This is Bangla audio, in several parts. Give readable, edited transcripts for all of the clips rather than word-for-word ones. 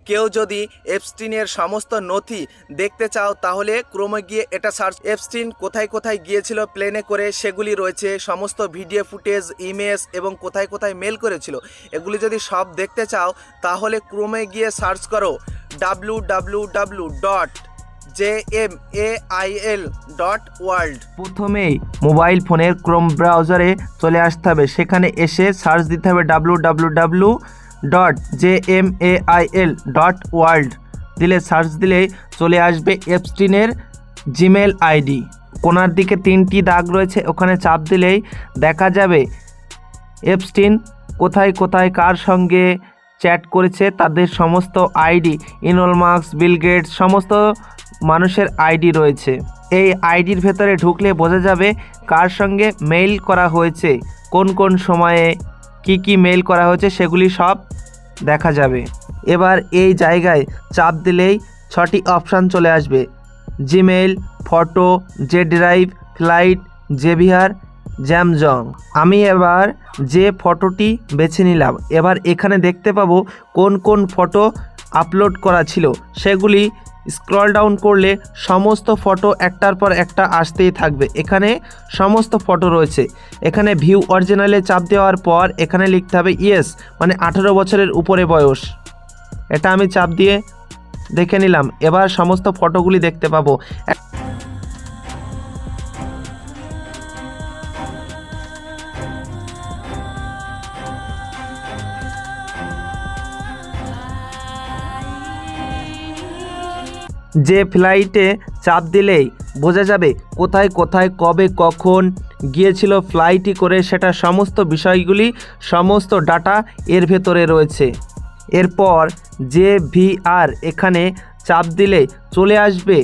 কেউ যদি এপস্টিনের সমস্ত নথি দেখতে চাও তাহলে ক্রোমে গিয়ে এটা সার্চ। এপস্টিন কোথায় কোথায় গিয়েছিল প্লেনে করে সেগুলি রয়েছে, সমস্ত ভিডিও ফুটেজ, ইমেজ এবং কোথায় কোথায় মেল করেছিল এগুলি যদি সব দেখতে চাও তাহলে ক্রোমে গিয়ে সার্চ করো www.jmail.world। প্রথমেই মোবাইল ফোনের ক্রোম ব্রাউজারে চলে আসতে হবে, সেখানে এসে সার্চ দিতে হবে www.jmail.world দিলে সার্চ দিলেই চলে আসবে এপস্টিনের জিমেল আইডি। কোনার দিকে 3টি দাগ রয়েছে, ওখানে চাপ দিলেই দেখা যাবে এপস্টিন কোথায় কোথায় কার সঙ্গে চ্যাট করেছে, তাদের সমস্ত ID, Elon Musk, Bill Gates, সমস্ত মানুষের আইডি রয়েছে। এই আইডির ভেতরে ঢুকলে বোঝা যাবে কার সঙ্গে মেইল করা হয়েছে, কোন কোন সময়ে কি কি মেইল করা হয়েছে সেগুলি সব দেখা যাবে। এবার এই জায়গায় চাপ দিলেই 6টি অপশান চলে আসবে, Gmail, photo, G drive, flight, জেভিয়ার, জ্যামজং। আমি এবার যে ফটোটি বেছে নিলাম। এবার এখানে দেখতে পাবো কোন কোন ফটো আপলোড করা ছিল, সেগুলি স্ক্রল ডাউন করলে সমস্ত ফটো একটার পর একটা আসতেই থাকবে। এখানে সমস্ত ফটো রয়েছে। এখানে ভিউ অরিজিনালে চাপ দেওয়ার পর এখানে লিখতে হবে ইয়েস, মানে 18 বছরের উপরে বয়স। এটা আমি চাপ দিয়ে দেখে নিলাম। এবার সমস্ত ফটোগুলি দেখতে পাবো। যে ফ্লাইটে চাপ দিলেই বোঝা যাবে কোথায় কোথায় কবে কখন গিয়েছিল ফ্লাইটই করে, সেটা সমস্ত বিষয়গুলি, সমস্ত ডাটা এর ভেতরে রয়েছে। এরপর যে ভিআর এখানে চাপ দিলে চলে আসবে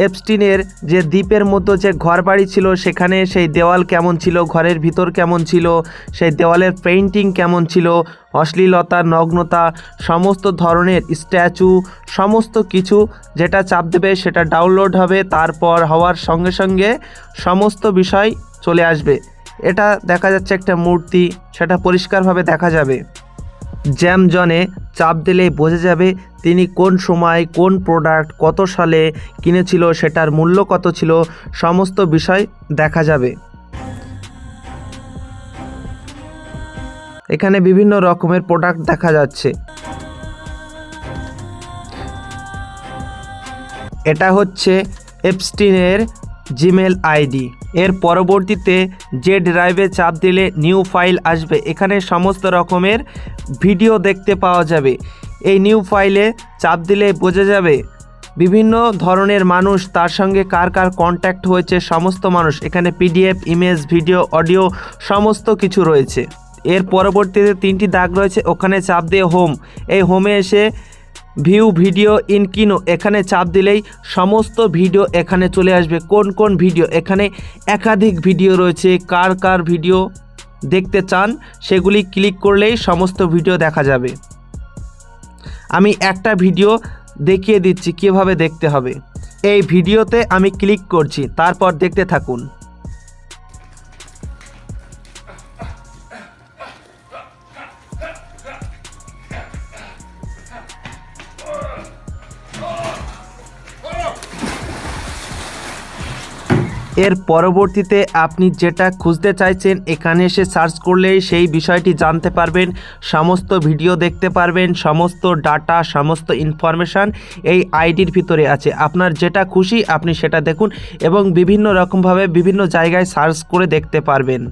এপস্টিনের যে দ্বীপের মতো যে ঘর বাড়ি ছিল, সেখানে সেই দেওয়াল কেমন ছিল, ঘরের ভিতর কেমন ছিল, সেই দেওয়ালের পেইন্টিং কেমন ছিল, অশ্লীলতা, নগ্নতা, সমস্ত ধরনের স্ট্যাচু, সমস্ত কিছু যেটা চাপ দেবে সেটা ডাউনলোড হবে। তারপর হওয়ার সঙ্গে সঙ্গে সমস্ত বিষয় চলে আসবে। এটা দেখা যাচ্ছে একটা মূর্তি, সেটা পরিষ্কারভাবে দেখা যাবে। জ্যামজনে চাপ দিলেই বোঝা যাবে তিনি কোন সময় কোন প্রোডাক্ট কত সালে কিনেছিল, সেটার মূল্য কত ছিল, সমস্ত বিষয় দেখা যাবে। এখানে বিভিন্ন রকমের প্রোডাক্ট দেখা যাচ্ছে। এটা হচ্ছে এপস্টিনের জিমেল আইডি। এর পরবর্তীতে যে ড্রাইভে চাপ দিলে নিউ ফাইল আসবে। এখানে সমস্ত রকমের ভিডিও দেখতে পাওয়া যাবে। এই নিউ ফাইলে চাপ দিলে বোঝা যাবে বিভিন্ন ধরনের মানুষ, তার সঙ্গে কার কার কন্ট্যাক্ট হয়েছে, সমস্ত মানুষ। এখানে পিডিএফ, ইমেজ, ভিডিও, অডিও সমস্ত কিছু রয়েছে। এর পরবর্তীতে 3টি দাগ রয়েছে, ওখানে চাপ দিয়ে হোম। এই হোমে এসে ভিউ ভিডিও ইন কিনো এখানে চাপ দিলেই সমস্ত ভিডিও এখানে চলে আসবে। কোন কোন ভিডিও, এখানে একাধিক ভিডিও রয়েছে। কার কার ভিডিও দেখতে চান সেগুলি ক্লিক করলেই সমস্ত ভিডিও দেখা যাবে। আমি একটা ভিডিও দেখিয়ে দিচ্ছি কিভাবে দেখতে হবে। এই ভিডিওতে আমি ক্লিক করছি, তারপর দেখতে থাকুন। এর পরবর্তীতে আপনি যেটা খুঁজতে চাইছেন এখানে এসে সার্চ করলেই সেই বিষয়টি জানতে পারবেন, সমস্ত ভিডিও দেখতে পারবেন, সমস্ত ডাটা, সমস্ত ইনফরমেশান এই আইডির ভিতরে আছে। আপনার যেটা খুশি আপনি সেটা দেখুন এবং বিভিন্ন রকমভাবে বিভিন্ন জায়গায় সার্চ করে দেখতে পারবেন।